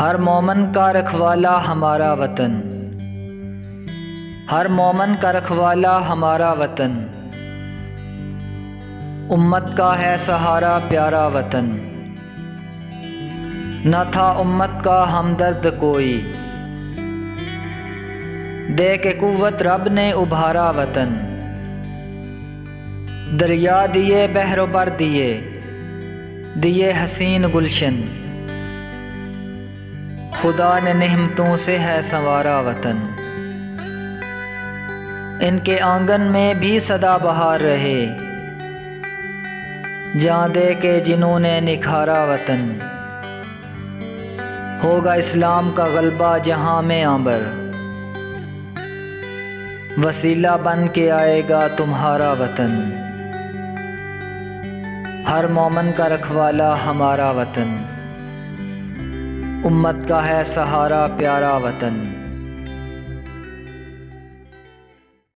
ہر مومن کا رکھوالا ہمارا وطن، ہر مومن کا رکھوالا ہمارا وطن، امت کا ہے سہارا پیارا وطن۔ نہ تھا امت کا ہمدرد کوئی، دے کے قوت رب نے ابھارا وطن۔ دریا دیے بحر و بر دیے، دیے حسین گلشن، خدا نے نعمتوں سے ہے سنوارا وطن۔ ان کے آنگن میں بھی سدا بہار رہے، جان دے کے جنہوں نے نکھارا وطن۔ ہوگا اسلام کا غلبہ جہاں میں عنبر، وسیلہ بن کے آئے گا تمہارا وطن۔ ہر مومن کا رکھوالا ہمارا وطن، امت کا ہے سہارا پیارا وطن۔